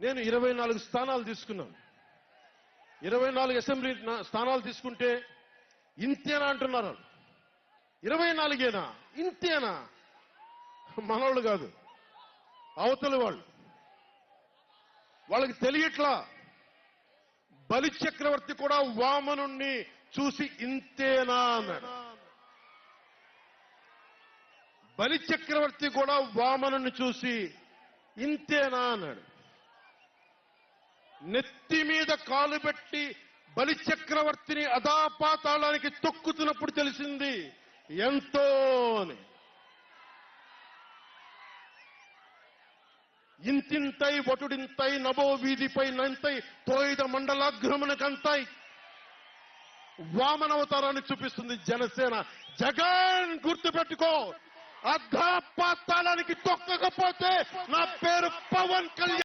నేను 24 స్థానాలు తీసుకున్నాను. 24 అసెంబ్లీ స్థానాలు తీసుకుంటే ఇంతేనా అంటున్నారు. 24ఏనా? ఇంతేనా? మనోళ్ళు కాదు, అవతల వాళ్ళకి తెలియట్లా. బలి చక్రవర్తి కూడా వామనుణ్ణి చూసి ఇంతేనా అన్నాడు. బలి చక్రవర్తి కూడా వామనుణ్ణి చూసి ఇంతేనా అన్నాడు. నెత్తి మీద కాలు పెట్టి బలి చక్రవర్తిని అధాపాతాళానికి తొక్కుతున్నప్పుడు తెలిసింది ఎంతో అని. ఇంతింతై వటుడింతై నభో వీధిపై నంతై తోయిద మండలాగ్రమునకంతై వామనవతారాన్ని చూపిస్తుంది జనసేన. జగన్ గుర్తుపెట్టుకో, అధాపాతాళానికి తొక్కకపోతే నా పేరు పవన్ కళ్యాణ్.